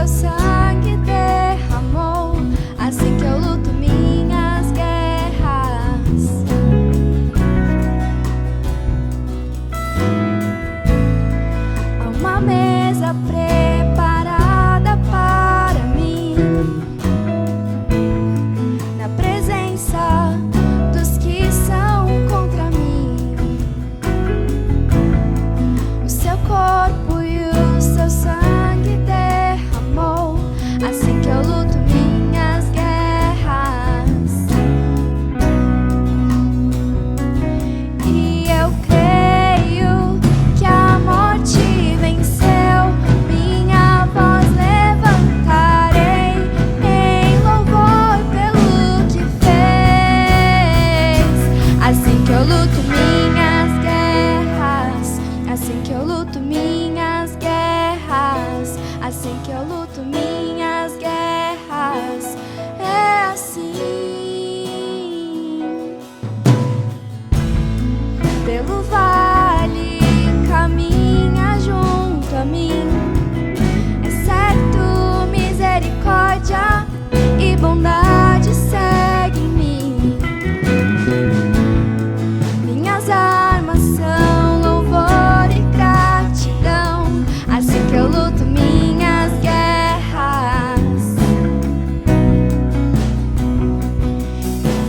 seu sangue derramou, assim que eu luto minhas guerras. Há uma mesa preparada para mim, na presença dos que são contra mim. O seu corpo e o seu sangue derramou, assim que eu luto minhas guerras. E eu creio que a morte venceu, minha voz levantarei em louvor pelo que fez. Assim que eu luto minhas guerras, assim que eu luto minhas guerras, assim que eu luto minhas guerras, é assim. Pelo vale caminha junto a mim, é certo, misericórdia e bondade seguem mim. Minhas armas são louvor e gratidão, assim que eu luto minhas guerras.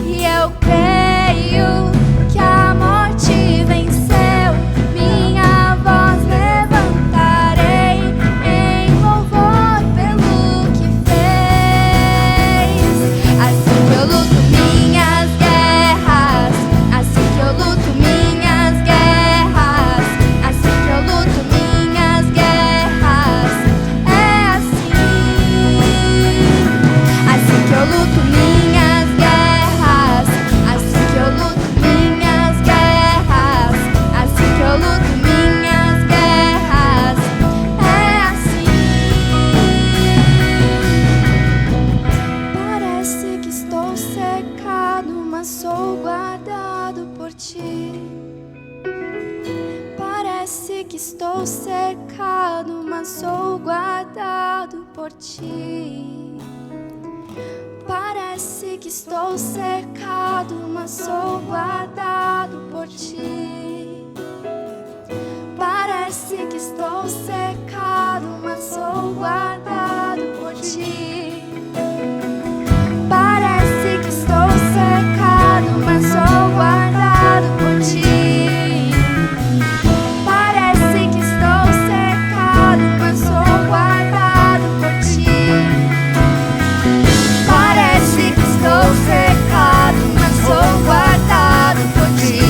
E eu creio que a morte venceu, minha voz levantarei em louvor pelo que fez. Assim que eu luto minhas guerras, assim que eu luto minhas guerras, assim que eu luto minhas guerras, é assim. Assim que eu luto minhas guerras, assim que eu luto minhas guerras, assim que eu luto minhas guerras, é assim. Parece que estou cercado, mas sou guardado por ti. Parece que estou cercado, mas sou guardado por ti. Parece que estou cercado, mas sou guardado por ti. Parece que estou cercado, mas sou guardado por ti. Parece que estou cercado, mas sou guardado por ti. Parece que estou cercado, mas sou guardado por ti. Parece que estou cercado, mas sou guardado por ti.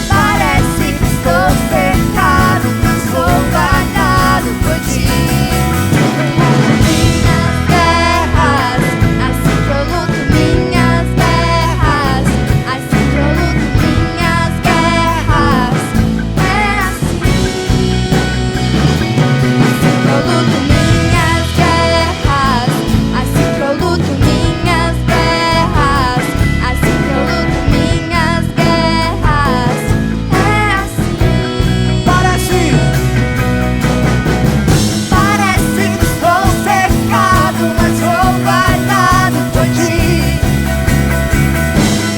Parece que estou cercado, mas sou guardado por ti. Minhas guerras, assim que eu luto minhas guerras, assim que eu luto minhas guerras, é assim. Assim que eu luto minhas guerras, assim que eu luto minhas guerras, assim que eu luto minhas guerras, é assim. Parece que estou cercado, mas sou guardado por ti.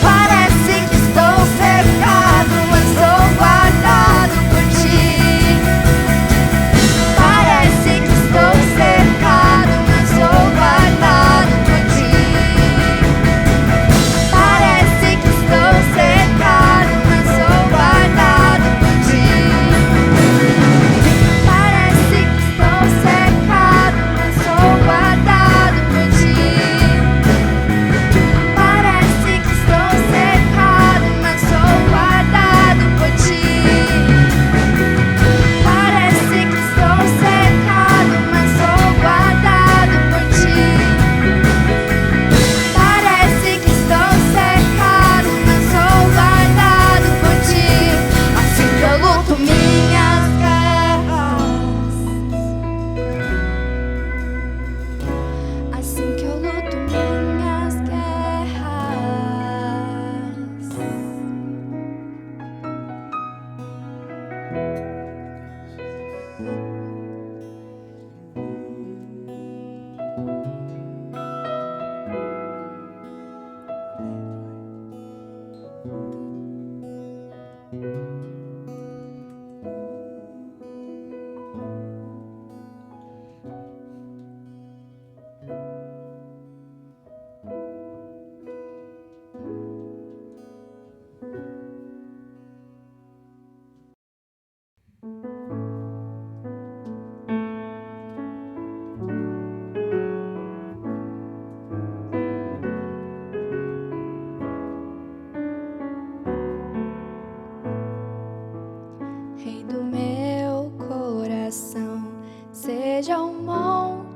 Parece que estou cercado, mas sou guardado por ti. Parece que estou cercado, mas sou guardado por ti. Parece que estou cercado, mas sou guardado por ti. Parece que estou cercado, mas sou guardado por ti. Parece que estou cercado, mas sou guardado por ti. Parece que estou cercado, mas sou guardado por ti. Parece que estou cercado, mas sou guardado por ti. Assim que eu luto minhas guerras, assim que eu luto minhas guerras.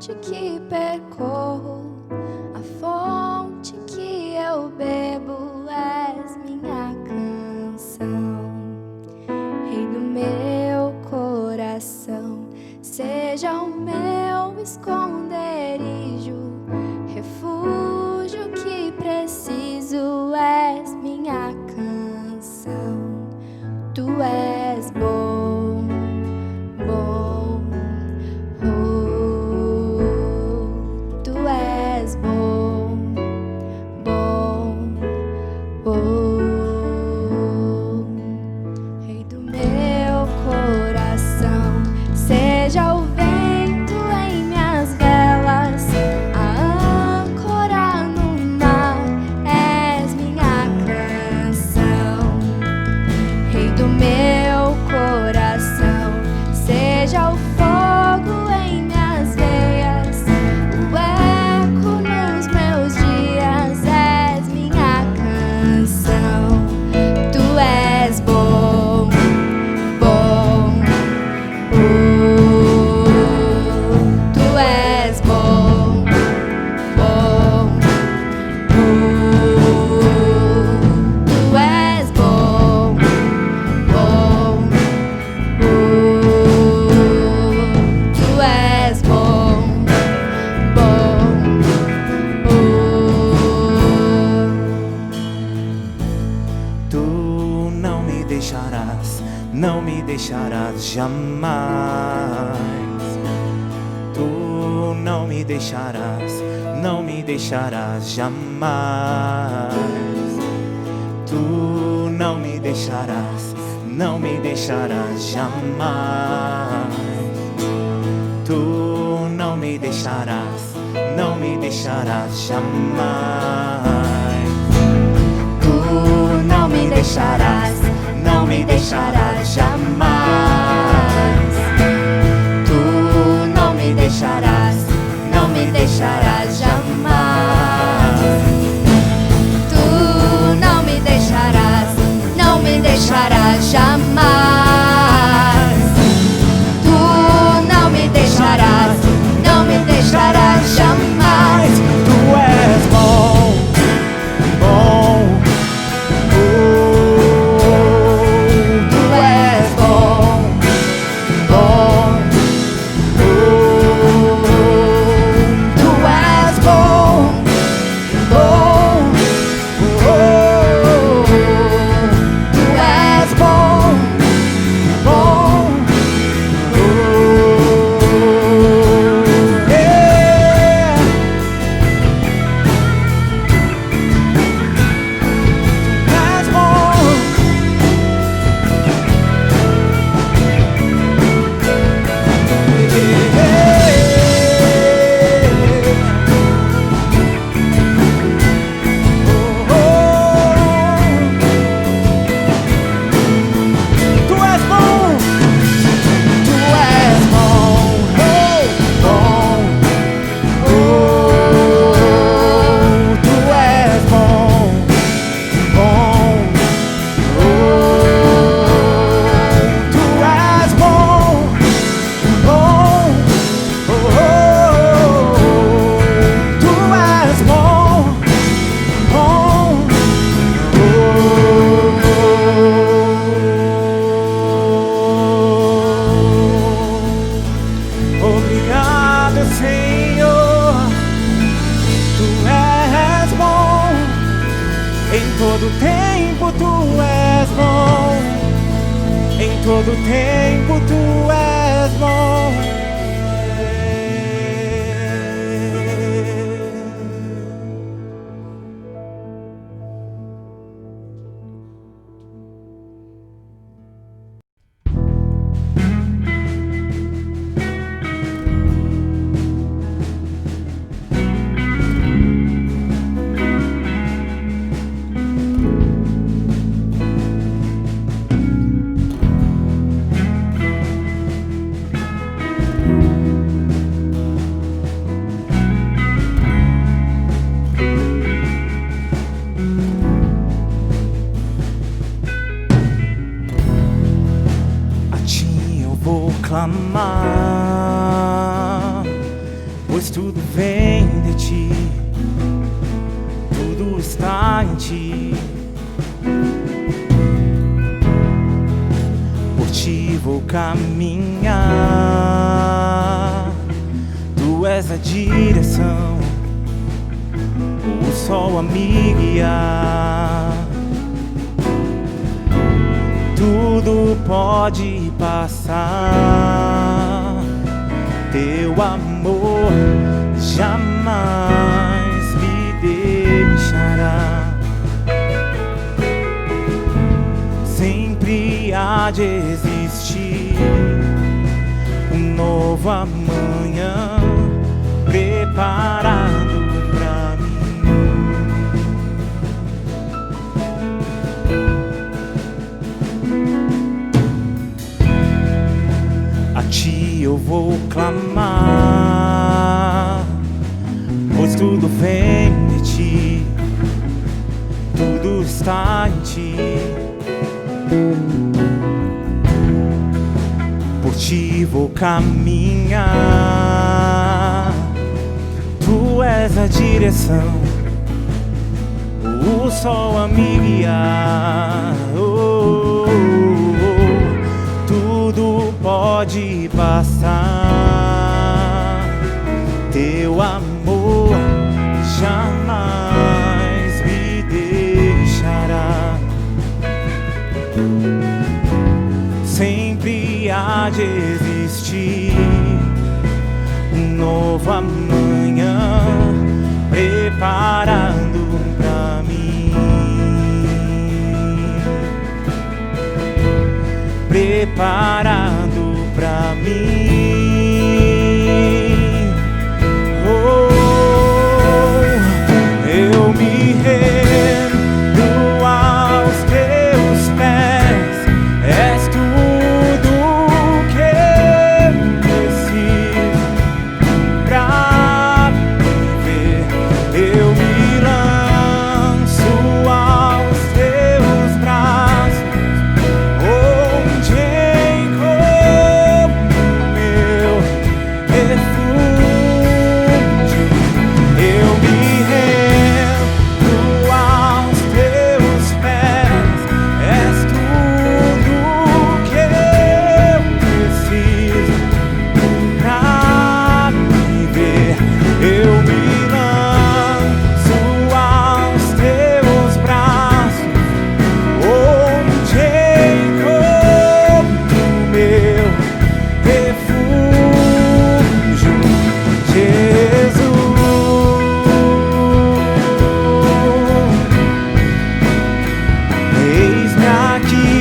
fonte que percorro, a fonte que eu bebo, és minha canção. Rei do meu coração, seja o meu esconderijo, refúgio que preciso, és minha canção. Tu és bom, bom, oh, tu és bom, bom, oh. Rei do meu coração, seja o vento em minhas velas, a âncora no mar, és minha canção. Rei do meu coração, seja o fogo em minhas veias, o eco nos meus dias, és minha canção. Tu és bom, bom, oh, tu és bom, bom, oh, tu és bom, bom, oh, tu és bom, bom, oh. Tu não me deixarás, não me deixarás jamais. Tu não me deixarás, não me deixarás jamais. Tu não me deixarás, não me deixarás jamais. Tu não me deixarás, não me deixarás jamais. Tu não me deixarás, não me deixarás jamais. Tu não me deixarás, não me deixarás jamais. Tu não me deixarás, não me deixarás jamais. Tu não me deixarás, não me deixarás jamais. Tu és bom, bom, oh, tu és bom, bom, oh, tu és bom, bom, oh, tu és bom, bom, oh, yeah. Tu és bom. Tu és bom, tu és bom, bom, oh, tu és bom, bom, oh, tu és bom, bom, oh, tu és bom, bom, oh. Obrigado, Senhor, tu és bom, em todo tempo tu és bom, em todo tempo tu és bom. clamar, pois tudo vem de ti, tudo está em ti. Por ti vou caminhar, tu és a direção, o sol a me guiar. Tudo pode passar, teu amor jamais me deixará. Sempre há de existir um novo amanhã preparado pra mim. A ti eu vou clamar, pois tudo vem de ti, tudo está em ti. Por ti vou caminhar, tu és a direção, o sol a me guiar. Tudo pode passar, teu amor jamais me deixará. Sempre há de existir um novo amanhã preparando pra mim, preparado pra mim. Eu me rendo aos teus pés, és tudo que eu preciso pra viver. Eu me lanço aos teus braços, onde encontro meu refúgio. Eu me rendo aos teus pés, és tudo que eu preciso pra viver. Eu me lanço aos teus braços, onde encontro meu refúgio, Jesus. Eis-me aqui,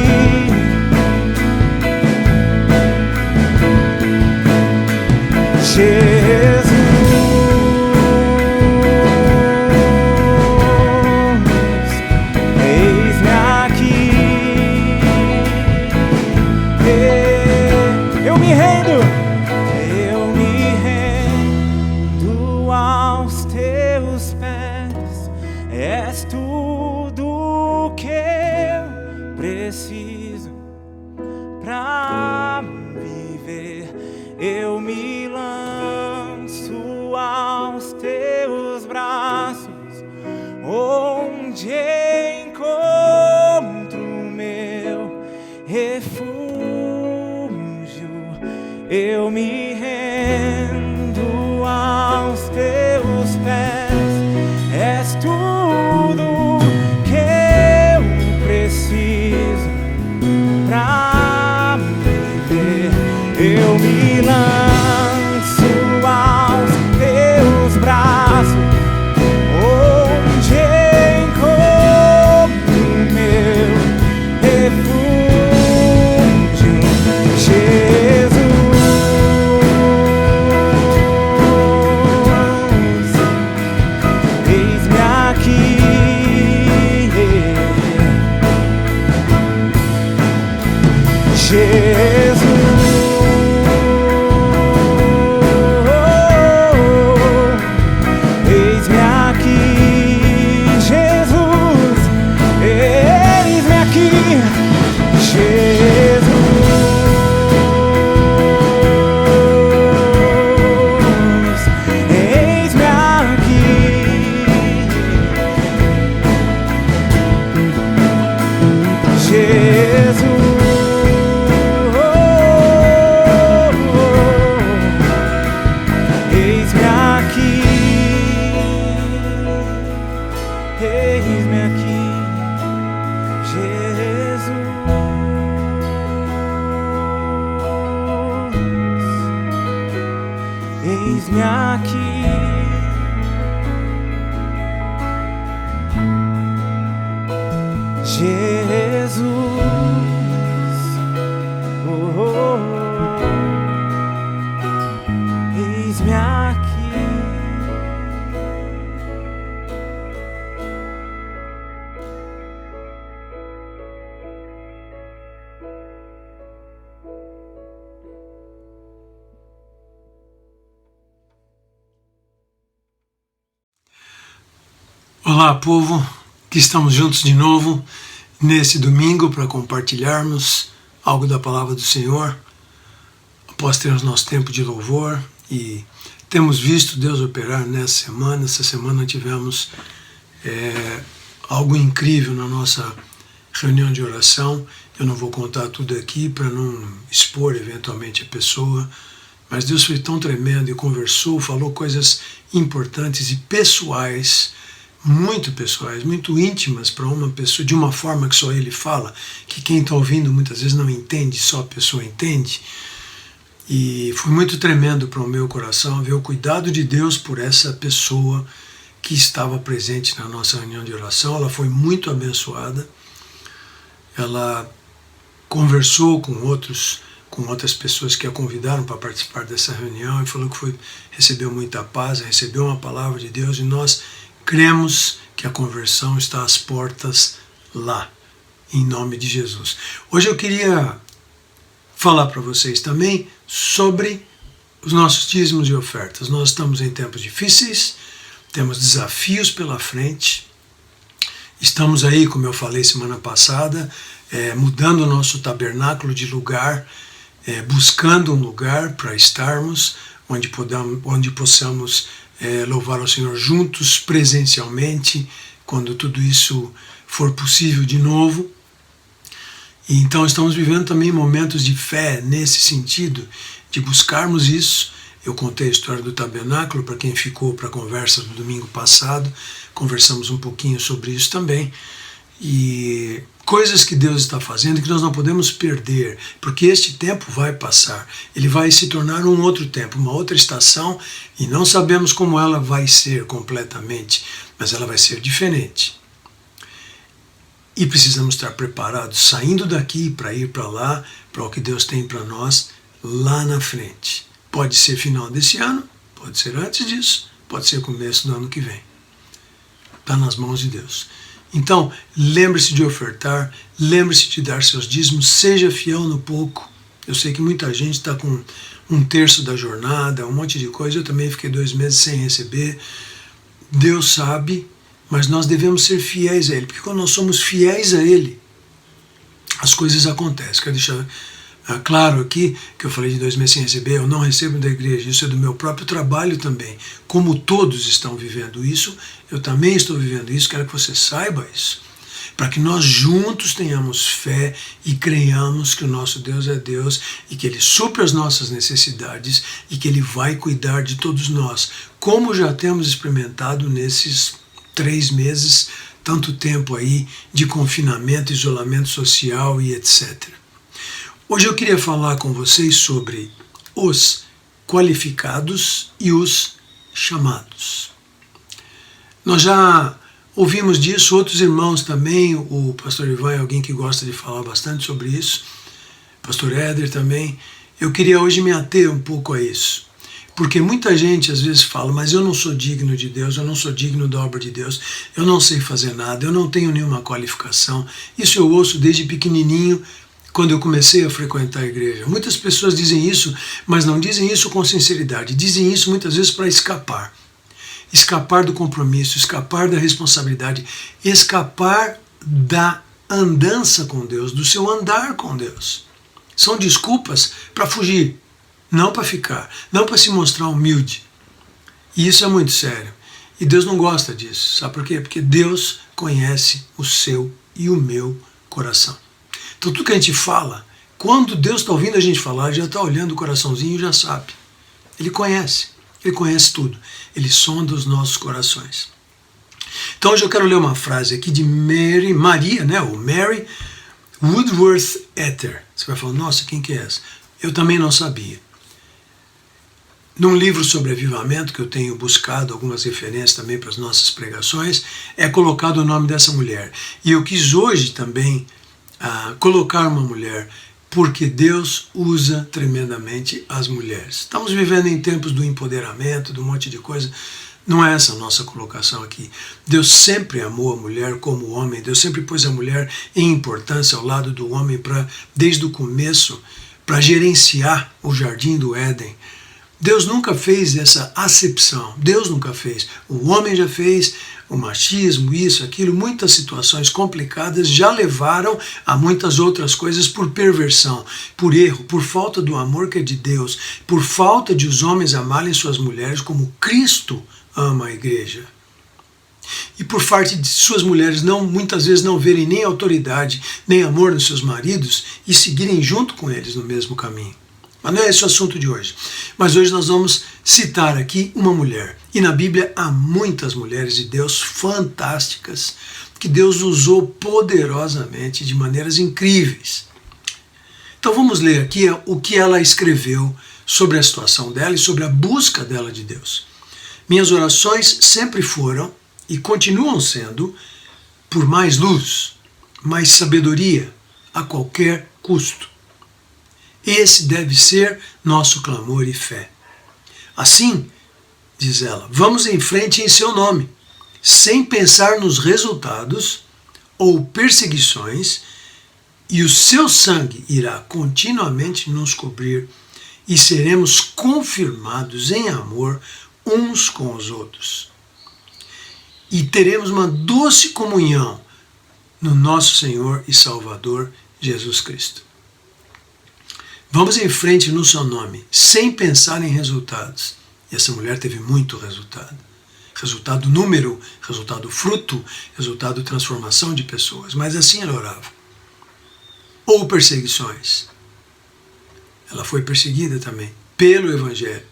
Jesus. Eis-me aqui. Eu me rendo aos teus pés, és tudo que eu preciso pra viver. Eu me lanço aos teus braços, onde encontro meu refúgio. Eu me rendo aos teus pés, és tudo que eu preciso pra viver. Eu me lanço aos teus braços, onde encontro meu refúgio, Jesus. Eis-me aqui, Jesus. eis-me aqui. Jesus, oh, oh, oh. Eis-me aqui. Olá, povo, que estamos juntos de novo nesse domingo para compartilharmos algo da palavra do Senhor, após termos nosso tempo de louvor, e temos visto Deus operar nessa semana. Essa semana tivemos algo incrível na nossa reunião de oração. Eu não vou contar tudo aqui para não expor eventualmente a pessoa, mas Deus foi tão tremendo e conversou, falou coisas importantes e pessoais, muito íntimas para uma pessoa, de uma forma que só ele fala, que quem está ouvindo muitas vezes não entende, só a pessoa entende. E foi muito tremendo para o meu coração ver o cuidado de Deus por essa pessoa que estava presente na nossa reunião de oração. Ela foi muito abençoada, ela conversou com outras pessoas que a convidaram para participar dessa reunião e falou que recebeu muita paz, recebeu uma palavra de Deus, e nós cremos que a conversão está às portas lá, em nome de Jesus. Hoje eu queria falar para vocês também sobre os nossos dízimos e ofertas. Nós estamos em tempos difíceis, temos desafios pela frente, estamos aí, como eu falei semana passada, mudando o nosso tabernáculo de lugar, buscando um lugar para estarmos, onde possamos louvar ao Senhor juntos, presencialmente, quando tudo isso for possível de novo. E então estamos vivendo também momentos de fé nesse sentido, de buscarmos isso. Eu contei a história do tabernáculo para quem ficou para a conversa do domingo passado, conversamos um pouquinho sobre isso também, e coisas que Deus está fazendo que nós não podemos perder, porque este tempo vai passar, ele vai se tornar um outro tempo, uma outra estação, e não sabemos como ela vai ser completamente, mas ela vai ser diferente. E precisamos estar preparados, saindo daqui para ir para lá, para o que Deus tem para nós lá na frente. Pode ser final desse ano, pode ser antes disso, pode ser começo do ano que vem. Está nas mãos de Deus. Então, lembre-se de ofertar, lembre-se de dar seus dízimos, seja fiel no pouco. Eu sei que muita gente está com 1/3 da jornada, um monte de coisa. Eu também fiquei 2 meses sem receber. Deus sabe, mas nós devemos ser fiéis a Ele, porque quando nós somos fiéis a Ele, as coisas acontecem. Quero deixar claro aqui que eu falei de 2 meses sem receber, eu não recebo da igreja, isso é do meu próprio trabalho também. Como todos estão vivendo isso, eu também estou vivendo isso, quero que você saiba isso, para que nós juntos tenhamos fé e creiamos que o nosso Deus é Deus e que Ele supre as nossas necessidades e que Ele vai cuidar de todos nós, como já temos experimentado nesses 3 meses, tanto tempo aí de confinamento, isolamento social e etc. Hoje eu queria falar com vocês sobre os qualificados e os chamados. Nós já ouvimos disso, outros irmãos também, o pastor Ivan é alguém que gosta de falar bastante sobre isso, pastor Éder também. Eu queria hoje me ater um pouco a isso, porque muita gente às vezes fala, mas eu não sou digno de Deus, eu não sou digno da obra de Deus, eu não sei fazer nada, eu não tenho nenhuma qualificação. Isso eu ouço desde pequenininho, quando eu comecei a frequentar a igreja. Muitas pessoas dizem isso, mas não dizem isso com sinceridade. Dizem isso muitas vezes para escapar. Escapar do compromisso, escapar da responsabilidade, escapar da andança com Deus, do seu andar com Deus. São desculpas para fugir, não para ficar, não para se mostrar humilde. E isso é muito sério. E Deus não gosta disso. Sabe por quê? Porque Deus conhece o seu e o meu coração. Então tudo que a gente fala, quando Deus está ouvindo a gente falar, já está olhando o coraçãozinho e já sabe. Ele conhece tudo. Ele sonda os nossos corações. Então hoje eu quero ler uma frase aqui de Maria, né? O Mary Woodworth Etter. Você vai falar, nossa, quem que é essa? Eu também não sabia. num livro sobre avivamento, que eu tenho buscado algumas referências também para as nossas pregações, é colocado o nome dessa mulher. E eu quis hoje também colocar uma mulher, porque Deus usa tremendamente as mulheres. Estamos vivendo em tempos do empoderamento, de um monte de coisa. Não é essa a nossa colocação aqui. Deus sempre amou a mulher como homem. Deus sempre pôs a mulher em importância ao lado do homem desde o começo, para gerenciar o jardim do Éden. Deus nunca fez essa acepção. Deus nunca fez. O homem já fez. O machismo, isso, aquilo, muitas situações complicadas já levaram a muitas outras coisas por perversão, por erro, por falta do amor que é de Deus, por falta de os homens amarem suas mulheres como Cristo ama a igreja. E por parte de suas mulheres muitas vezes não verem nem autoridade, nem amor nos seus maridos e seguirem junto com eles no mesmo caminho. Mas não é esse o assunto de hoje. Mas hoje nós vamos citar aqui uma mulher. E na Bíblia há muitas mulheres de Deus fantásticas, que Deus usou poderosamente, de maneiras incríveis. Então vamos ler aqui o que ela escreveu sobre a situação dela e sobre a busca dela de Deus. Minhas orações sempre foram e continuam sendo por mais luz, mais sabedoria, a qualquer custo. Esse deve ser nosso clamor e fé. Assim, diz ela, vamos em frente em seu nome, sem pensar nos resultados ou perseguições, e o seu sangue irá continuamente nos cobrir e seremos confirmados em amor uns com os outros. E teremos uma doce comunhão no nosso Senhor e Salvador Jesus Cristo. Vamos em frente no seu nome, sem pensar em resultados. E essa mulher teve muito resultado. Resultado número, resultado fruto, resultado transformação de pessoas. Mas assim ela orava. Ou perseguições. Ela foi perseguida também pelo Evangelho.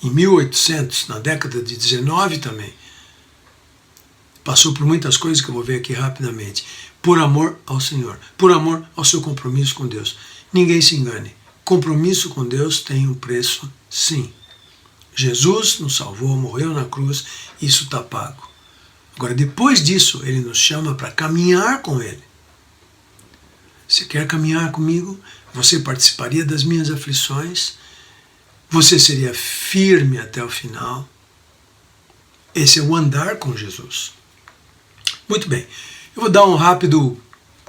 Em 1800, na década de 19 também. Passou por muitas coisas que eu vou ver aqui rapidamente. Por amor ao Senhor. Por amor ao seu compromisso com Deus. Ninguém se engane. Compromisso com Deus tem um preço, sim. Jesus nos salvou, morreu na cruz, isso está pago. Agora, depois disso, Ele nos chama para caminhar com Ele. Você quer caminhar comigo? Você participaria das minhas aflições? Você seria firme até o final? Esse é o andar com Jesus. Muito bem, eu vou dar um rápido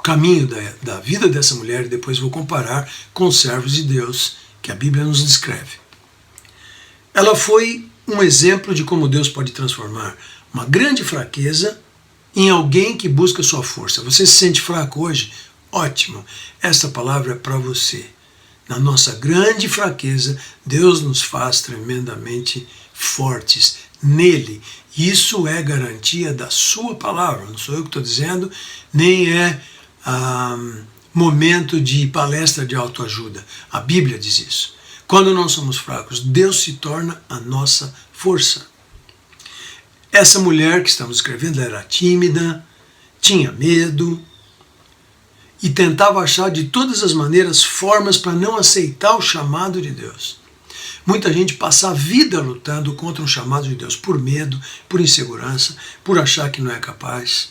caminho da vida dessa mulher e depois vou comparar com os servos de Deus que a Bíblia nos descreve. Ela foi um exemplo de como Deus pode transformar uma grande fraqueza em alguém que busca sua força. Você se sente fraco hoje? Ótimo, esta palavra é para você. Na nossa grande fraqueza, Deus nos faz tremendamente fortes nele. Isso é garantia da sua palavra, não sou eu que estou dizendo, nem é momento de palestra de autoajuda. A Bíblia diz isso. Quando nós somos fracos, Deus se torna a nossa força. Essa mulher que estamos escrevendo era tímida, tinha medo e tentava achar de todas as maneiras formas para não aceitar o chamado de Deus. Muita gente passa a vida lutando contra o chamado de Deus por medo, por insegurança, por achar que não é capaz,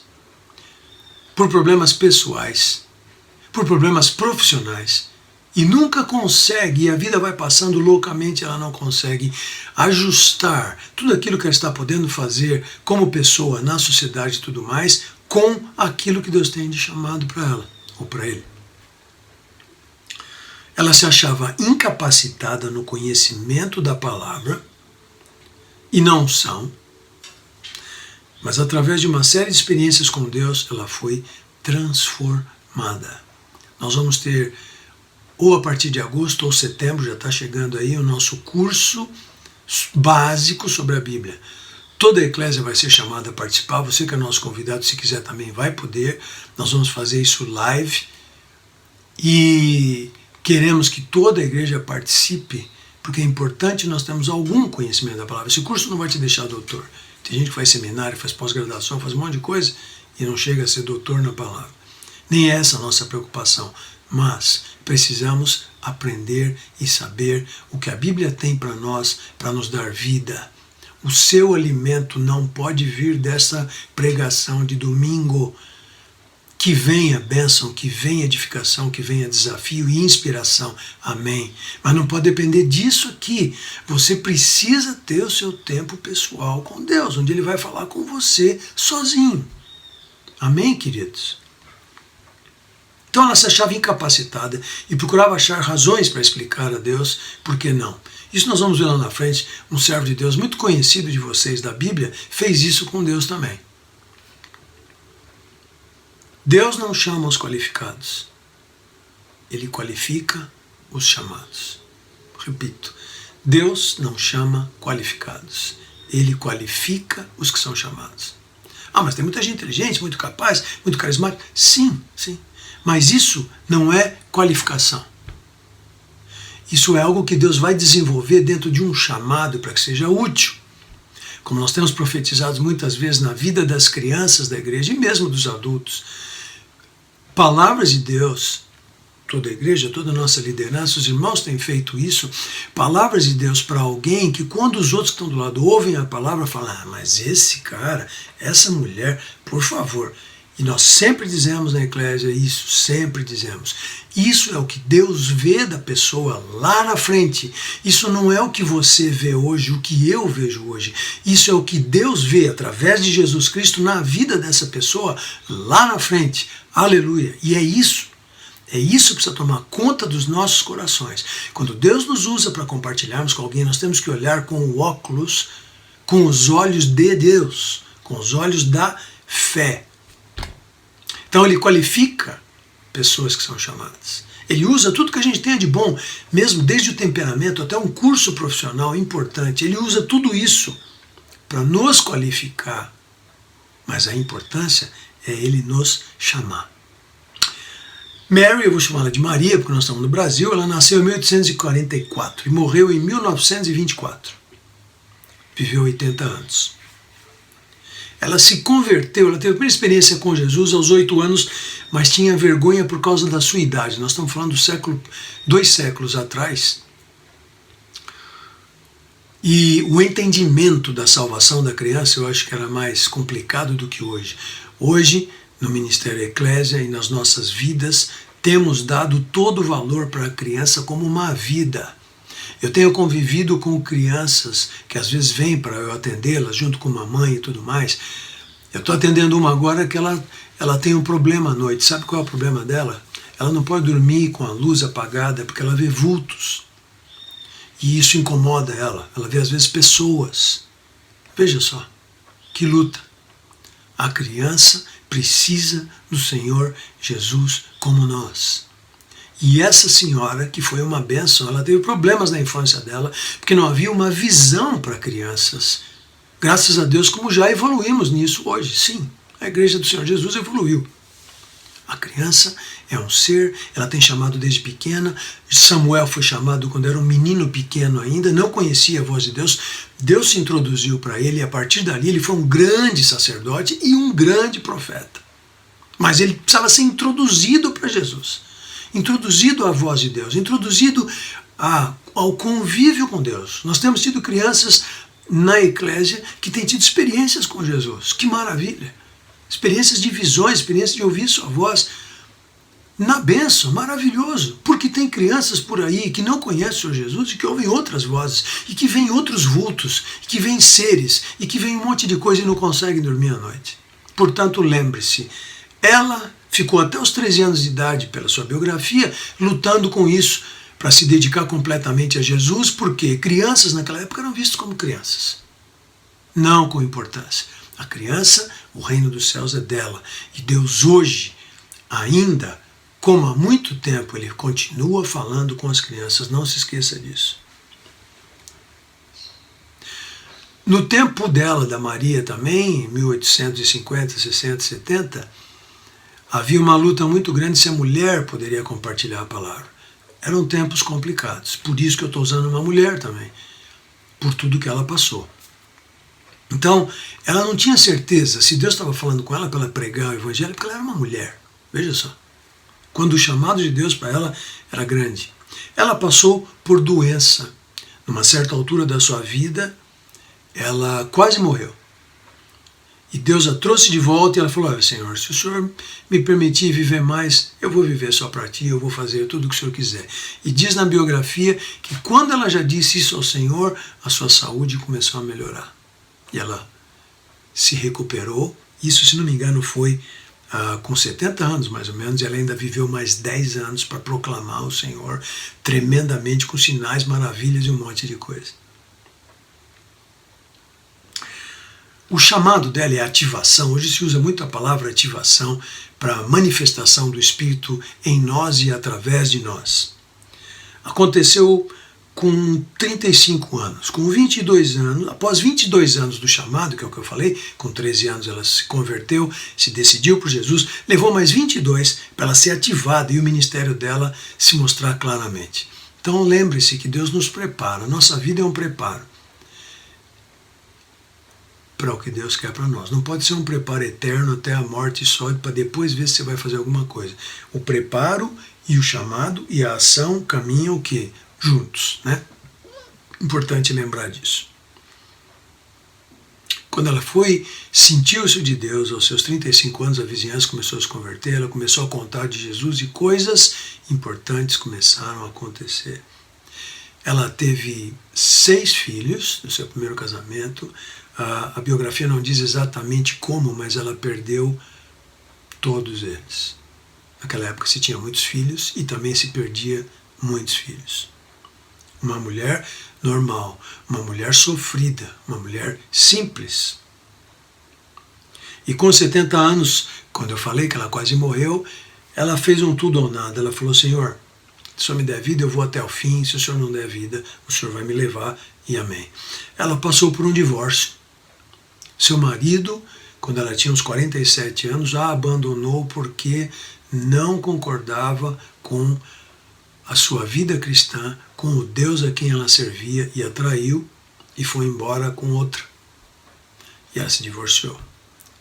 por problemas pessoais, por problemas profissionais, e nunca consegue, e a vida vai passando loucamente, ela não consegue ajustar tudo aquilo que ela está podendo fazer como pessoa na sociedade e tudo mais, com aquilo que Deus tem de chamado para ela, ou para ele. Ela se achava incapacitada no conhecimento da palavra e na unção, mas através de uma série de experiências com Deus, ela foi transformada. Nós vamos ter, ou a partir de agosto ou setembro, já está chegando aí, o nosso curso básico sobre a Bíblia. Toda a eclésia vai ser chamada a participar, você que é nosso convidado, se quiser também vai poder. Nós vamos fazer isso live e queremos que toda a igreja participe, porque é importante nós termos algum conhecimento da palavra. Esse curso não vai te deixar doutor. Tem gente que faz seminário, faz pós-graduação, faz um monte de coisa e não chega a ser doutor na palavra. Nem é essa a nossa preocupação, mas precisamos aprender e saber o que a Bíblia tem para nós, para nos dar vida. O seu alimento não pode vir dessa pregação de domingo. Que venha bênção, que venha edificação, que venha desafio e inspiração. Amém. Mas não pode depender disso aqui. Você precisa ter o seu tempo pessoal com Deus, onde Ele vai falar com você sozinho. Amém, queridos? Então ela se achava incapacitada e procurava achar razões para explicar a Deus por que não. Isso nós vamos ver lá na frente. Um servo de Deus muito conhecido de vocês da Bíblia fez isso com Deus também. Deus não chama os qualificados, Ele qualifica os chamados. Repito, Deus não chama qualificados, Ele qualifica os que são chamados. Ah, mas tem muita gente inteligente, muito capaz, muito carismática. Sim, sim, mas isso não é qualificação. Isso é algo que Deus vai desenvolver dentro de um chamado para que seja útil. Como nós temos profetizado muitas vezes na vida das crianças da igreja e mesmo dos adultos, palavras de Deus, toda a igreja, toda a nossa liderança, os irmãos têm feito isso, palavras de Deus para alguém que quando os outros que estão do lado ouvem a palavra, falam, mas esse cara, essa mulher, por favor. E nós sempre dizemos na eclésia isso, sempre dizemos. Isso é o que Deus vê da pessoa lá na frente. Isso não é o que você vê hoje, o que eu vejo hoje. Isso é o que Deus vê através de Jesus Cristo na vida dessa pessoa lá na frente. Aleluia. E é isso. É isso que precisa tomar conta dos nossos corações. Quando Deus nos usa para compartilharmos com alguém, nós temos que olhar com o óculos, com os olhos de Deus, com os olhos da fé. Então Ele qualifica pessoas que são chamadas. Ele usa tudo que a gente tem de bom, mesmo desde o temperamento até um curso profissional importante. Ele usa tudo isso para nos qualificar. Mas a importância é Ele nos chamar. Mary, eu vou chamá-la de Maria, porque nós estamos no Brasil, ela nasceu em 1844 e morreu em 1924. Viveu 80 anos. Ela se converteu, ela teve a primeira experiência com Jesus aos 8 anos, mas tinha vergonha por causa da sua idade. Nós estamos falando do 2 séculos atrás. E o entendimento da salvação da criança eu acho que era mais complicado do que hoje. Hoje, no Ministério Eclésia e nas nossas vidas, temos dado todo o valor para a criança como uma vida. Eu tenho convivido com crianças que às vezes vêm para eu atendê-las, junto com mamãe e tudo mais. Eu estou atendendo uma agora que ela tem um problema à noite. Sabe qual é o problema dela? Ela não pode dormir com a luz apagada porque ela vê vultos. E isso incomoda ela. Ela vê às vezes pessoas. Veja só, que luta. A criança precisa do Senhor Jesus como nós. E essa senhora, que foi uma bênção, ela teve problemas na infância dela, porque não havia uma visão para crianças. Graças a Deus, como já evoluímos nisso hoje. Sim, a igreja do Senhor Jesus evoluiu. A criança é um ser, ela tem chamado desde pequena. Samuel foi chamado quando era um menino pequeno ainda, não conhecia a voz de Deus. Deus se introduziu para ele e a partir dali ele foi um grande sacerdote e um grande profeta. Mas ele precisava ser introduzido para Jesus. Introduzido à voz de Deus, introduzido ao convívio com Deus. Nós temos tido crianças na eclésia que têm tido experiências com Jesus. Que maravilha! Experiências de visões, experiências de ouvir sua voz. Na bênção, maravilhoso. Porque tem crianças por aí que não conhecem o Senhor Jesus e que ouvem outras vozes, e que veem outros vultos, e que veem seres, e que veem um monte de coisa e não conseguem dormir à noite. Portanto, lembre-se, ela ficou até os 13 anos de idade, pela sua biografia, lutando com isso, para se dedicar completamente a Jesus, porque crianças naquela época eram vistas como crianças, não com importância. A criança, o reino dos céus é dela. E Deus hoje, ainda, como há muito tempo, Ele continua falando com as crianças, não se esqueça disso. No tempo dela, da Maria também, em 1850, 60, 70, havia uma luta muito grande se a mulher poderia compartilhar a palavra. Eram tempos complicados, por isso que eu estou usando uma mulher também, por tudo que ela passou. Então, ela não tinha certeza se Deus estava falando com ela para ela pregar o evangelho, porque ela era uma mulher. Veja só. Quando o chamado de Deus para ela era grande. Ela passou por doença. Numa certa altura da sua vida, ela quase morreu. E Deus a trouxe de volta e ela falou: olha, Senhor, se o Senhor me permitir viver mais, eu vou viver só para ti, eu vou fazer tudo o que o Senhor quiser. E diz na biografia que quando ela já disse isso ao Senhor, a sua saúde começou a melhorar. E ela se recuperou. Isso, se não me engano, foi com 70 anos, mais ou menos. Ela ainda viveu mais 10 anos para proclamar o Senhor tremendamente, com sinais, maravilhas e um monte de coisa. O chamado dela é ativação. Hoje se usa muito a palavra ativação para manifestação do Espírito em nós e através de nós. Aconteceu com 35 anos. Com 22 anos, após 22 anos do chamado, que é o que eu falei, com 13 anos ela se converteu, se decidiu por Jesus, levou mais 22 para ela ser ativada e o ministério dela se mostrar claramente. Então lembre-se que Deus nos prepara, nossa vida é um preparo para o que Deus quer para nós. Não pode ser um preparo eterno até a morte só para depois ver se você vai fazer alguma coisa. O preparo e o chamado e a ação caminham o quê? Juntos, né? Importante lembrar disso. Quando ela sentiu-se de Deus, aos seus 35 anos, a vizinhança começou a se converter, ela começou a contar de Jesus e coisas importantes começaram a acontecer. Ela teve 6 filhos no seu primeiro casamento. A biografia não diz exatamente como, mas ela perdeu todos eles. Naquela época se tinha muitos filhos e também se perdia muitos filhos. Uma mulher normal, uma mulher sofrida, uma mulher simples. E com 70 anos, quando eu falei que ela quase morreu, ela fez um tudo ou nada. Ela falou: Senhor, se o Senhor me der vida, eu vou até o fim. Se o Senhor não der vida, o Senhor vai me levar, e amém. Ela passou por um divórcio. Seu marido, quando ela tinha uns 47 anos, a abandonou porque não concordava com a sua vida cristã, com o Deus a quem ela servia, e a traiu e foi embora com outra. E ela se divorciou.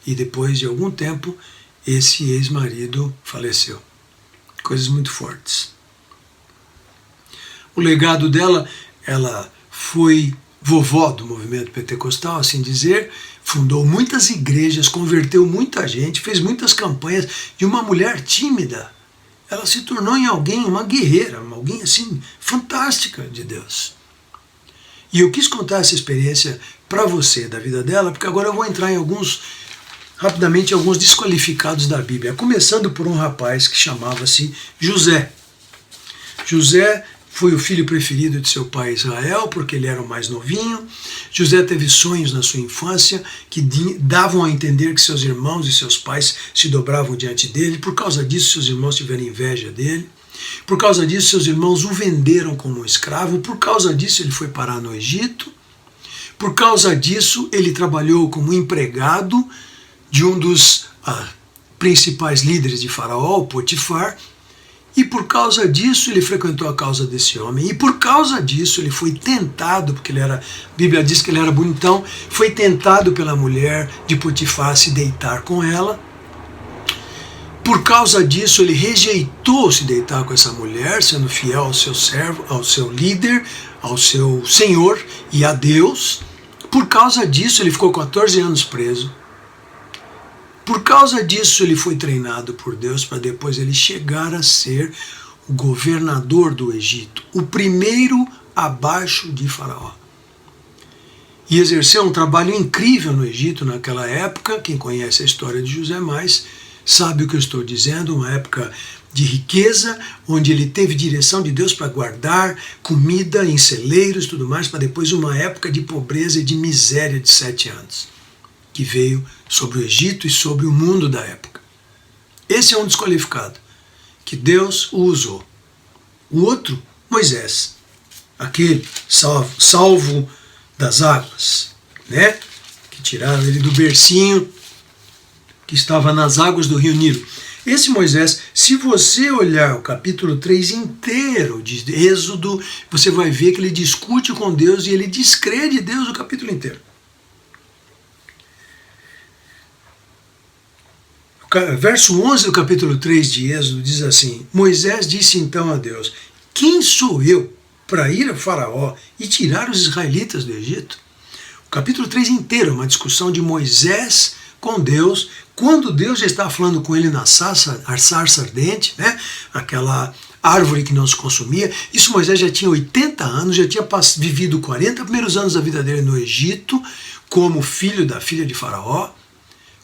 E depois de algum tempo, esse ex-marido faleceu. Coisas muito fortes. O legado dela, ela foi vovó do movimento pentecostal, assim dizer, fundou muitas igrejas, converteu muita gente, fez muitas campanhas. De uma mulher tímida, ela se tornou em alguém, uma guerreira, alguém assim, fantástica de Deus. E eu quis contar essa experiência para você da vida dela, porque agora eu vou entrar em rapidamente, alguns desqualificados da Bíblia, começando por um rapaz que chamava-se José. José foi o filho preferido de seu pai Israel, porque ele era o mais novinho. José teve sonhos na sua infância que davam a entender que seus irmãos e seus pais se dobravam diante dele. Por causa disso, seus irmãos tiveram inveja dele. Por causa disso, seus irmãos o venderam como um escravo. Por causa disso, ele foi parar no Egito. Por causa disso, ele trabalhou como empregado de um dos principais líderes de Faraó, Potifar. E por causa disso ele frequentou a causa desse homem. E por causa disso ele foi tentado, porque a Bíblia diz que ele era bonitão, foi tentado pela mulher de Potifar a se deitar com ela. Por causa disso ele rejeitou se deitar com essa mulher, sendo fiel ao seu servo, ao seu líder, ao seu senhor e a Deus. Por causa disso ele ficou 14 anos preso. Por causa disso ele foi treinado por Deus para depois ele chegar a ser o governador do Egito, o primeiro abaixo de Faraó. E exerceu um trabalho incrível no Egito naquela época. Quem conhece a história de José mais sabe o que eu estou dizendo, uma época de riqueza, onde ele teve direção de Deus para guardar comida em celeiros e tudo mais, para depois uma época de pobreza e de miséria de 7 anos. Que veio sobre o Egito e sobre o mundo da época. Esse é um desqualificado, que Deus o usou. O outro, Moisés, aquele salvo das águas, né? Que tiraram ele do bercinho que estava nas águas do rio Nilo. Esse Moisés, se você olhar o capítulo 3 inteiro de Êxodo, você vai ver que ele discute com Deus e ele descrede Deus o capítulo inteiro. Verso 11 do capítulo 3 de Êxodo diz assim: Moisés disse então a Deus: quem sou eu para ir a Faraó e tirar os israelitas do Egito? O capítulo 3 inteiro é uma discussão de Moisés com Deus, quando Deus já estava falando com ele na sarça ardente, né? Aquela árvore que não se consumia. Isso Moisés já tinha 80 anos, já tinha vivido 40 primeiros anos da vida dele no Egito, como filho da filha de Faraó.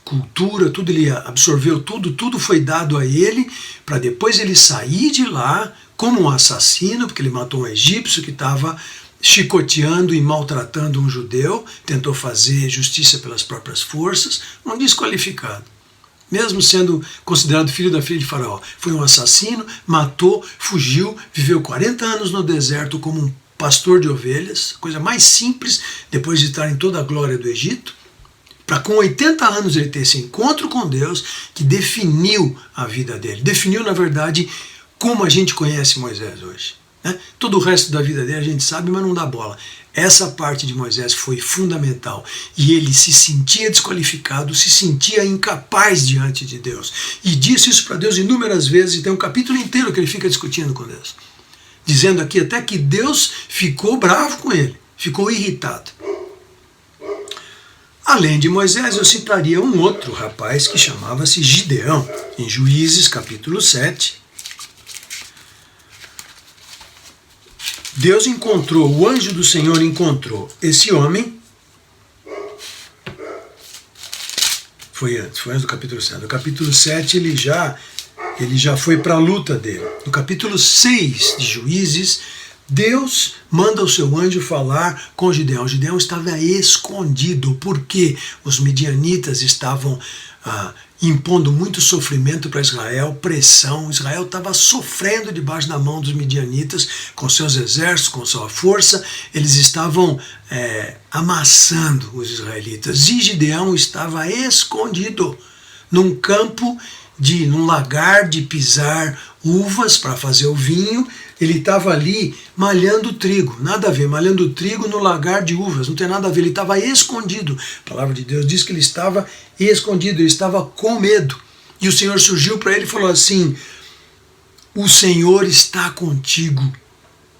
Cultura, tudo ele absorveu, tudo foi dado a ele, para depois ele sair de lá como um assassino, porque ele matou um egípcio que estava chicoteando e maltratando um judeu, tentou fazer justiça pelas próprias forças, um desqualificado. Mesmo sendo considerado filho da filha de Faraó. Foi um assassino, matou, fugiu, viveu 40 anos no deserto como um pastor de ovelhas, coisa mais simples, depois de estar em toda a glória do Egito, para com 80 anos ele ter esse encontro com Deus que definiu a vida dele. Definiu, na verdade, como a gente conhece Moisés hoje. Né? Todo o resto da vida dele a gente sabe, mas não dá bola. Essa parte de Moisés foi fundamental. E ele se sentia desqualificado, se sentia incapaz diante de Deus. E disse isso para Deus inúmeras vezes, e tem um capítulo inteiro que ele fica discutindo com Deus. Dizendo aqui até que Deus ficou bravo com ele, ficou irritado. Além de Moisés, eu citaria um outro rapaz que chamava-se Gideão, em Juízes capítulo 7. Deus encontrou, o anjo do Senhor encontrou esse homem. Foi antes do capítulo 7. No capítulo 7 ele já foi para a luta dele. No capítulo 6 de Juízes, Deus manda o seu anjo falar com Gideão. Gideão estava escondido, porque os midianitas estavam impondo muito sofrimento para Israel, pressão. Israel estava sofrendo debaixo da mão dos midianitas, com seus exércitos, com sua força. Eles estavam amassando os israelitas. E Gideão estava escondido num campo, num lagar de pisar uvas para fazer o vinho. Ele estava ali malhando trigo, nada a ver, malhando trigo no lagar de uvas, não tem nada a ver, ele estava escondido. A palavra de Deus diz que ele estava escondido, ele estava com medo. E o Senhor surgiu para ele e falou assim: o Senhor está contigo,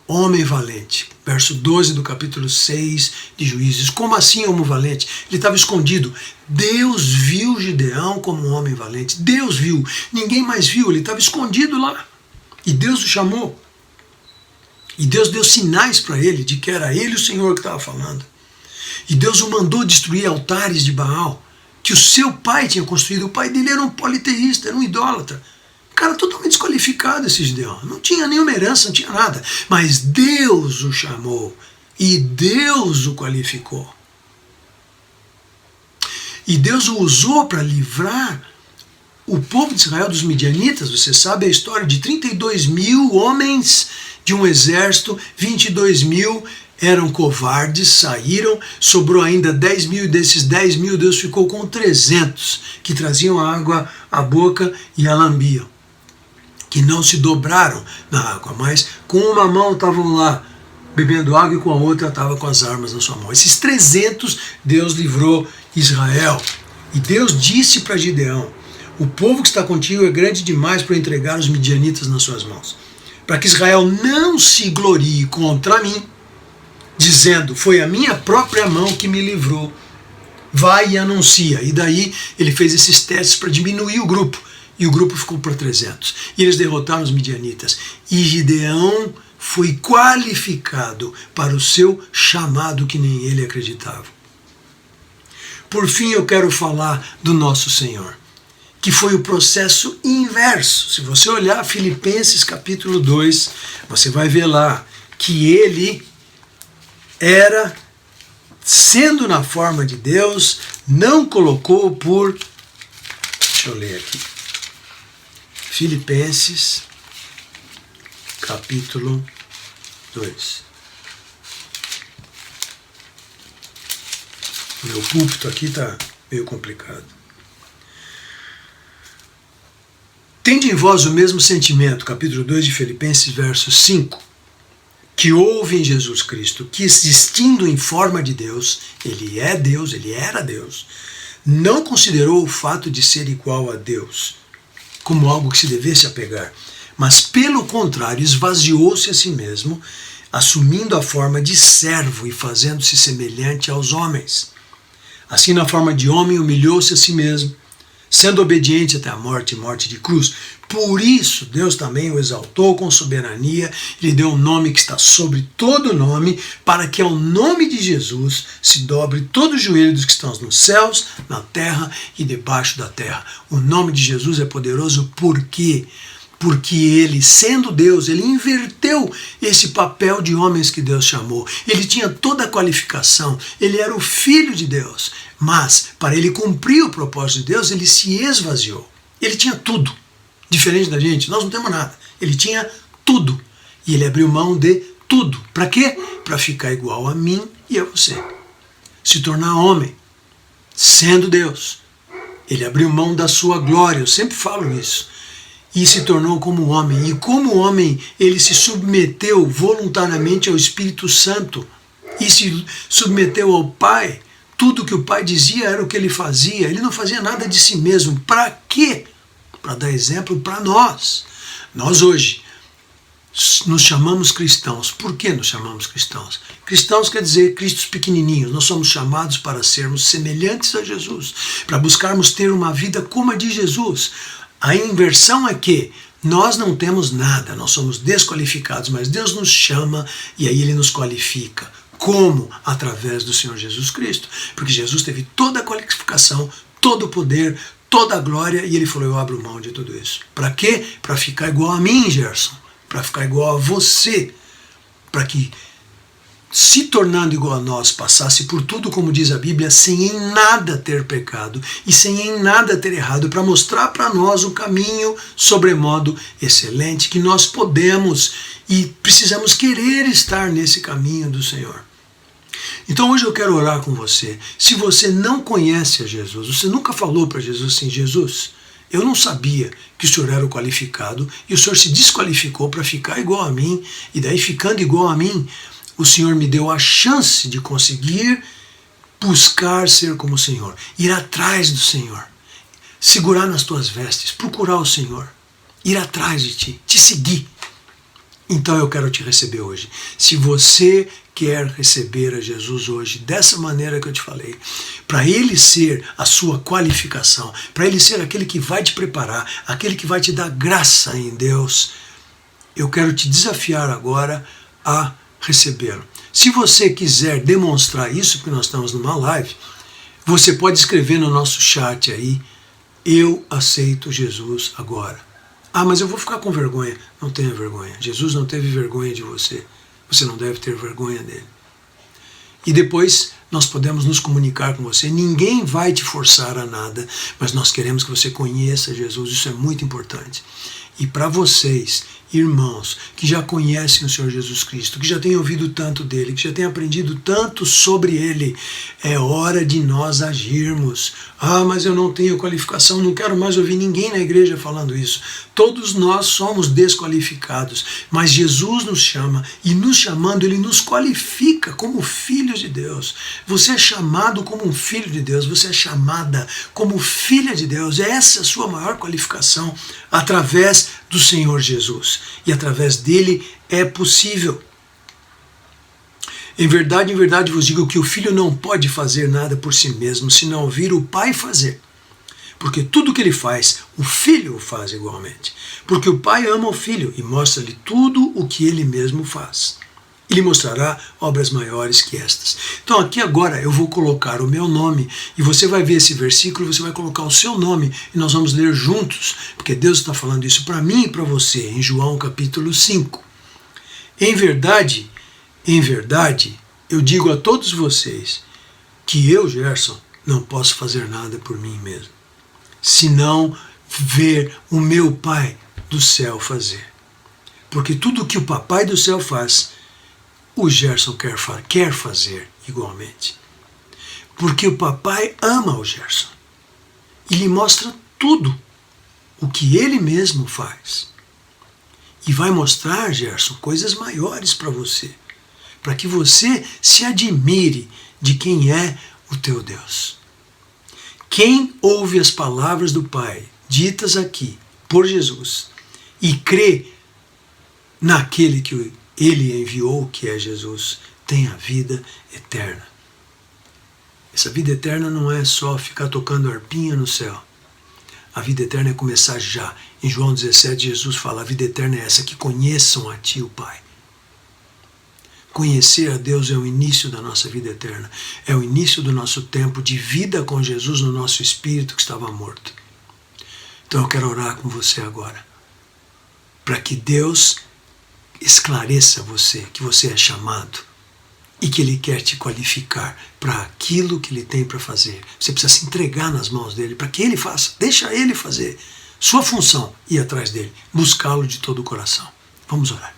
homem valente. Verso 12 do capítulo 6 de Juízes. Como assim, homem valente? Ele estava escondido. Deus viu Gideão como um homem valente. Deus viu, ninguém mais viu, ele estava escondido lá. E Deus o chamou. E Deus deu sinais para ele de que era ele o Senhor que estava falando. E Deus o mandou destruir altares de Baal, que o seu pai tinha construído. O pai dele era um politeísta, era um idólatra. Cara totalmente desqualificado esse Gideão. Não tinha nenhuma herança, não tinha nada. Mas Deus o chamou e Deus o qualificou. E Deus o usou para livrar o povo de Israel dos midianitas. Você sabe a história de 32 mil homens de um exército, 22 mil eram covardes, saíram, sobrou ainda 10 mil, e desses 10 mil Deus ficou com 300, que traziam água à boca e a lambiam, que não se dobraram na água, mas com uma mão estavam lá bebendo água e com a outra estava com as armas na sua mão. Esses 300 Deus livrou Israel. E Deus disse para Gideão: o povo que está contigo é grande demais para entregar os midianitas nas suas mãos, para que Israel não se glorie contra mim, dizendo: foi a minha própria mão que me livrou. Vai e anuncia. E daí ele fez esses testes para diminuir o grupo, e o grupo ficou para 300. E eles derrotaram os midianitas. E Gideão foi qualificado para o seu chamado que nem ele acreditava. Por fim, eu quero falar do nosso Senhor, que foi o processo inverso. Se você olhar Filipenses capítulo 2, você vai ver lá que ele era, sendo na forma de Deus, não colocou por... Deixa eu ler aqui. Filipenses capítulo 2. Meu púlpito aqui está meio complicado. Tende em vós o mesmo sentimento, capítulo 2 de Filipenses, verso 5, que houve em Jesus Cristo, que existindo em forma de Deus, ele é Deus, ele era Deus, não considerou o fato de ser igual a Deus como algo que se devesse apegar, mas pelo contrário esvaziou-se a si mesmo, assumindo a forma de servo e fazendo-se semelhante aos homens. Assim, na forma de homem, humilhou-se a si mesmo, sendo obediente até a morte e morte de cruz. Por isso, Deus também o exaltou com soberania, lhe deu um nome que está sobre todo nome, para que ao nome de Jesus se dobre todo o joelho dos que estão nos céus, na terra e debaixo da terra. O nome de Jesus é poderoso porque ele, sendo Deus, ele inverteu esse papel de homens que Deus chamou. Ele tinha toda a qualificação, ele era o Filho de Deus, mas para ele cumprir o propósito de Deus, ele se esvaziou. Ele tinha tudo. Diferente da gente, nós não temos nada. Ele tinha tudo. E ele abriu mão de tudo. Para quê? Para ficar igual a mim e a você. Se tornar homem, sendo Deus. Ele abriu mão da sua glória, eu sempre falo isso. E se tornou como homem. E como homem, ele se submeteu voluntariamente ao Espírito Santo. E se submeteu ao Pai. Tudo que o Pai dizia era o que ele fazia. Ele não fazia nada de si mesmo. Para quê? Para dar exemplo para nós. Nós hoje nos chamamos cristãos. Por que nos chamamos cristãos? Cristãos quer dizer cristos pequenininhos. Nós somos chamados para sermos semelhantes a Jesus, para buscarmos ter uma vida como a de Jesus. A inversão é que nós não temos nada, nós somos desqualificados, mas Deus nos chama e aí Ele nos qualifica. Como? Através do Senhor Jesus Cristo. Porque Jesus teve toda a qualificação, todo o poder, toda a glória, e ele falou, eu abro mão de tudo isso. Para quê? Para ficar igual a mim, Gerson. Para ficar igual a você. Para que, se tornando igual a nós, passasse por tudo, como diz a Bíblia, sem em nada ter pecado e sem em nada ter errado, para mostrar para nós o caminho sobremodo excelente, que nós podemos e precisamos querer estar nesse caminho do Senhor. Então hoje eu quero orar com você. Se você não conhece a Jesus, você nunca falou para Jesus assim, Jesus, eu não sabia que o Senhor era o qualificado e o Senhor se desqualificou para ficar igual a mim, e daí ficando igual a mim, o Senhor me deu a chance de conseguir buscar ser como o Senhor, ir atrás do Senhor, segurar nas tuas vestes, procurar o Senhor, ir atrás de ti, te seguir. Então eu quero te receber hoje. Se você quer receber a Jesus hoje, dessa maneira que eu te falei, para Ele ser a sua qualificação, para Ele ser aquele que vai te preparar, aquele que vai te dar graça em Deus, eu quero te desafiar agora a recebê-lo. Se você quiser demonstrar isso, porque nós estamos numa live, você pode escrever no nosso chat aí, eu aceito Jesus agora. Ah, mas eu vou ficar com vergonha. Não tenha vergonha. Jesus não teve vergonha de você. Você não deve ter vergonha dele. E depois nós podemos nos comunicar com você. Ninguém vai te forçar a nada, mas nós queremos que você conheça Jesus. Isso é muito importante. E para vocês, irmãos, que já conhecem o Senhor Jesus Cristo, que já têm ouvido tanto dele, que já têm aprendido tanto sobre ele, é hora de nós agirmos. Ah, mas eu não tenho qualificação, não quero mais ouvir ninguém na igreja falando isso. Todos nós somos desqualificados, mas Jesus nos chama, e nos chamando, ele nos qualifica como filhos de Deus. Você é chamado como um filho de Deus, você é chamada como filha de Deus. Essa é a sua maior qualificação, através do Senhor Jesus. E através dele é possível. Em verdade vos digo que o filho não pode fazer nada por si mesmo, senão ouvir o pai fazer. Porque tudo que ele faz, o filho o faz igualmente. Porque o pai ama o filho e mostra-lhe tudo o que ele mesmo faz. Ele mostrará obras maiores que estas. Então aqui agora eu vou colocar o meu nome, e você vai ver esse versículo, você vai colocar o seu nome, e nós vamos ler juntos, porque Deus está falando isso para mim e para você, em João capítulo 5. Em verdade, eu digo a todos vocês, que eu, Gerson, não posso fazer nada por mim mesmo, senão ver o meu Pai do céu fazer. Porque tudo que o Papai do céu faz, o Gerson quer fazer igualmente. Porque o papai ama o Gerson. E lhe mostra tudo o que ele mesmo faz. E vai mostrar, Gerson, coisas maiores para você. Para que você se admire de quem é o teu Deus. Quem ouve as palavras do Pai, ditas aqui por Jesus, e crê naquele que ele enviou, que é Jesus, tem a vida eterna. Essa vida eterna não é só ficar tocando arpinha no céu. A vida eterna é começar já. Em João 17, Jesus fala, a vida eterna é essa, que conheçam a Ti, o Pai. Conhecer a Deus é o início da nossa vida eterna. É o início do nosso tempo de vida com Jesus no nosso espírito que estava morto. Então eu quero orar com você agora, para que Deus esclareça você, que você é chamado e que Ele quer te qualificar para aquilo que Ele tem para fazer. Você precisa se entregar nas mãos dEle para que Ele faça. Deixa Ele fazer. Sua função, ir atrás dEle, buscá-lo de todo o coração. Vamos orar.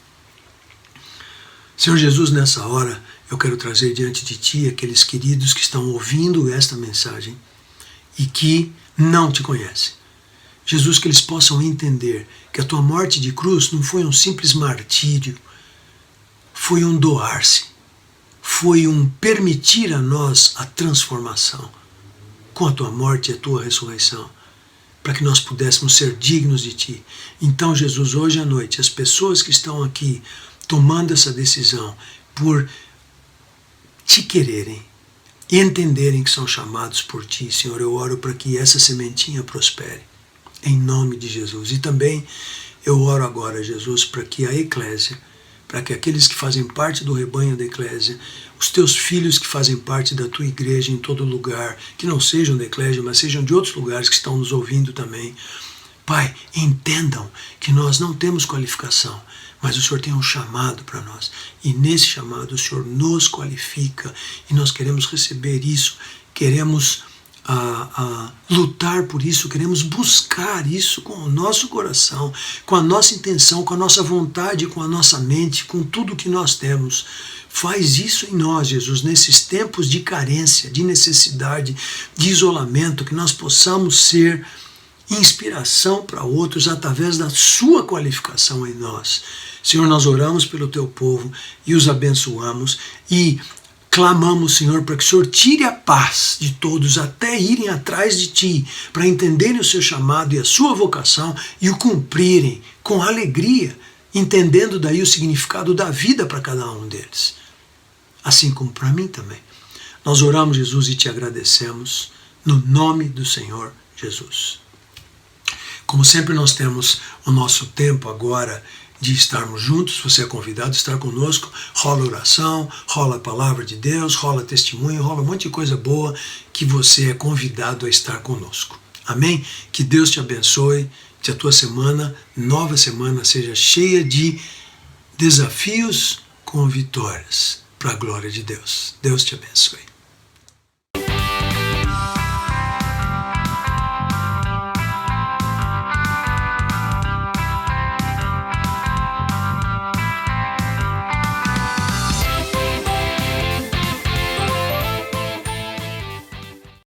Senhor Jesus, nessa hora eu quero trazer diante de Ti aqueles queridos que estão ouvindo esta mensagem e que não Te conhecem. Jesus, que eles possam entender que a Tua morte de cruz não foi um simples martírio, foi um doar-se, foi um permitir a nós a transformação com a Tua morte e a Tua ressurreição, para que nós pudéssemos ser dignos de Ti. Então, Jesus, hoje à noite, as pessoas que estão aqui tomando essa decisão por Te quererem e entenderem que são chamados por Ti, Senhor, eu oro para que essa sementinha prospere, em nome de Jesus. E também eu oro agora, Jesus, para que a eclésia, para que aqueles que fazem parte do rebanho da eclésia, os Teus filhos que fazem parte da Tua igreja em todo lugar, que não sejam da eclésia, mas sejam de outros lugares que estão nos ouvindo também, Pai, entendam que nós não temos qualificação, mas o Senhor tem um chamado para nós. E nesse chamado o Senhor nos qualifica e nós queremos receber isso, queremos lutar por isso, queremos buscar isso com o nosso coração, com a nossa intenção, com a nossa vontade, com a nossa mente, com tudo que nós temos. Faz isso em nós, Jesus, nesses tempos de carência, de necessidade, de isolamento, que nós possamos ser inspiração para outros através da Sua qualificação em nós. Senhor, nós oramos pelo Teu povo e os abençoamos e clamamos, Senhor, para que o Senhor tire a paz de todos até irem atrás de Ti, para entenderem o Seu chamado e a Sua vocação e o cumprirem com alegria, entendendo daí o significado da vida para cada um deles, assim como para mim também. Nós oramos, Jesus, e Te agradecemos no nome do Senhor Jesus. Como sempre, nós temos o nosso tempo agora de estarmos juntos. Você é convidado a estar conosco. Rola oração, rola a palavra de Deus, rola testemunho, rola um monte de coisa boa que você é convidado a estar conosco. Amém? Que Deus te abençoe, que a tua semana, nova semana, seja cheia de desafios com vitórias para a glória de Deus. Deus te abençoe.